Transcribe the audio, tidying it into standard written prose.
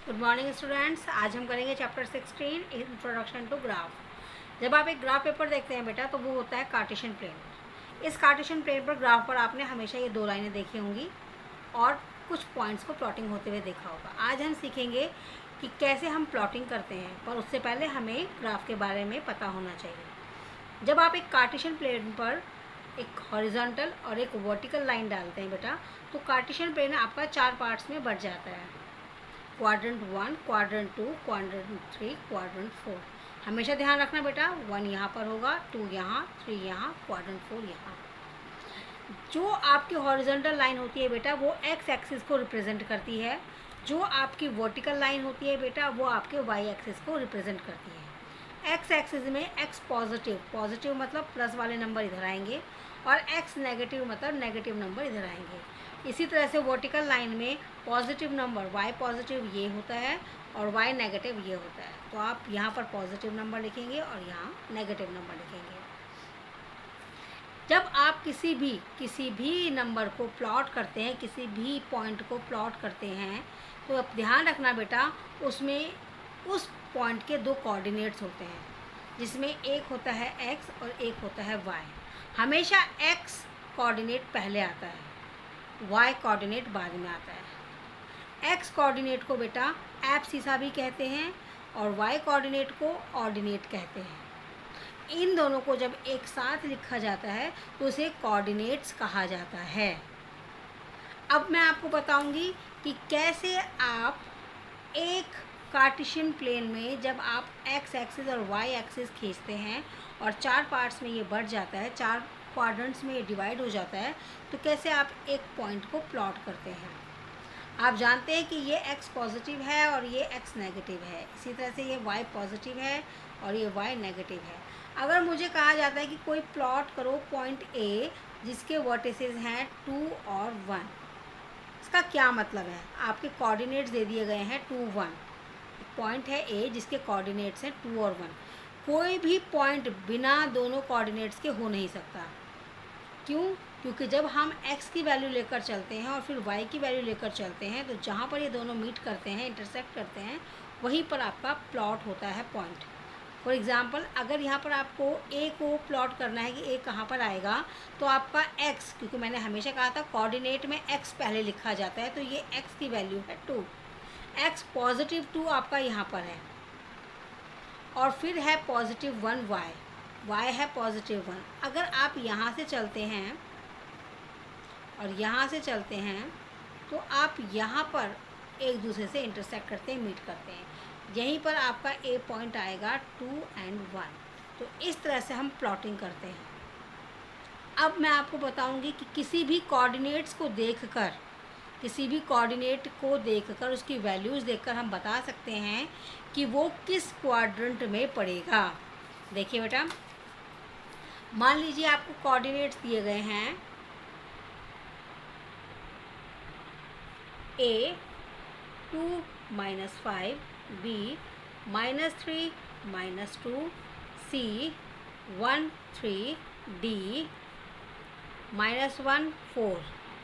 Good morning students. आज हम करेंगे चैप्टर 16 इंट्रोडक्शन टू ग्राफ। जब आप एक ग्राफ पेपर देखते हैं बेटा तो वो होता है कार्टेशियन प्लेन। इस कार्टेशियन प्लेन पर ग्राफ पर आपने हमेशा ये दो लाइनें देखी होंगी और कुछ पॉइंट्स को प्लॉटिंग होते हुए देखा होगा। आज हम सीखेंगे कि कैसे हम प्लॉटिंग करते हैं, पर उससे पहले हमें ग्राफ के बारे में पता होना चाहिए। जब आप एक कार्टेशियन प्लेन पर एक हॉरिजॉन्टल और एक वर्टिकल लाइन डालते हैं बेटा, तो कार्टेशियन प्लेन आपका 4 पार्ट्स में बढ़ जाता है। Quadrant 1, quadrant 2, quadrant 3, quadrant 4। हमेशा ध्यान रखना बेटा, 1 यहाँ पर होगा, 2 यहाँ, 3 यहाँ, क्वाड्रेंट 4 यहाँ। जो आपकी हॉरिजॉन्टल लाइन होती है बेटा वो एक्स एक्सिस को रिप्रेजेंट करती है। जो आपकी वर्टिकल लाइन होती है बेटा वो आपके वाई एक्सिस को रिप्रेजेंट करती है। एक्स एक्सिस में एक्स पॉजिटिव मतलब प्लस वाले नंबर इधर आएंगे और एक्स नेगेटिव मतलब नेगेटिव नंबर इधर आएंगे। इसी तरह से वर्टिकल लाइन में पॉजिटिव नंबर वाई पॉजिटिव ये होता है और वाई नेगेटिव ये होता है। तो आप यहाँ पर पॉजिटिव नंबर लिखेंगे और यहाँ नेगेटिव नंबर लिखेंगे। जब आप किसी भी नंबर को प्लॉट करते हैं, किसी भी पॉइंट को प्लॉट करते हैं, तो अब ध्यान रखना बेटा उसमें उस पॉइंट के दो कोऑर्डिनेट्स होते हैं, जिसमें एक होता है एक्स और एक होता है वाई। हमेशा एक्स कोऑर्डिनेट पहले आता है, वाई कोऑर्डिनेट बाद में आता है। एक्स कोऑर्डिनेट को बेटा एब्सिसा भी कहते हैं और वाई कोऑर्डिनेट को ऑर्डिनेट कहते हैं। इन दोनों को जब एक साथ लिखा जाता है तो उसे कोऑर्डिनेट्स कहा जाता है। अब मैं आपको बताऊंगी कि कैसे आप एक कार्टेशियन प्लेन में जब आप एक्स एक्सिस और वाई एक्सिस खींचते हैं और 4 पार्ट्स में ये बढ़ जाता है, 4 क्वाड्रेंट्स में ये डिवाइड हो जाता है, तो कैसे आप एक पॉइंट को प्लॉट करते हैं। आप जानते हैं कि ये एक्स पॉजिटिव है और ये एक्स नेगेटिव है, इसी तरह से ये वाई पॉजिटिव है और ये वाई नेगेटिव है। अगर मुझे कहा जाता है कि कोई प्लॉट करो पॉइंट ए जिसके वर्टिसेस हैं 2 और 1, इसका क्या मतलब है। आपके कोऑर्डिनेट्स दे दिए गए हैं 2, 1। पॉइंट है ए जिसके कोऑर्डिनेट्स हैं 2 और 1। कोई भी पॉइंट बिना दोनों कोऑर्डिनेट्स के हो नहीं सकता। क्यों? क्योंकि जब हम x की वैल्यू लेकर चलते हैं और फिर y की वैल्यू लेकर चलते हैं, तो जहाँ पर ये दोनों मीट करते हैं, इंटरसेक्ट करते हैं, वहीं पर आपका प्लॉट होता है पॉइंट। फॉर एग्ज़ाम्पल अगर यहाँ पर आपको a को प्लॉट करना है कि a कहाँ पर आएगा, तो आपका x, क्योंकि मैंने हमेशा कहा था कोऑर्डिनेट में x पहले लिखा जाता है, तो ये x की वैल्यू है 2। x पॉजिटिव 2 आपका यहाँ पर है और फिर है पॉजिटिव 1 y है पॉजिटिव 1। अगर आप यहाँ से चलते हैं और यहाँ से चलते हैं तो आप यहाँ पर एक दूसरे से इंटरसेक्ट करते हैं, मीट करते हैं। यहीं पर आपका ए पॉइंट आएगा 2 और 1। तो इस तरह से हम प्लॉटिंग करते हैं। अब मैं आपको बताऊंगी कि किसी भी कोऑर्डिनेट को देखकर उसकी वैल्यूज़ देखकर हम बता सकते हैं कि वो किस क्वाड्रेंट में पड़ेगा। देखिए बेटा, मान लीजिए आपको कोऑर्डिनेट्स दिए गए हैं A 2 - 5, B -3 -2, C 1 3, D -1 4।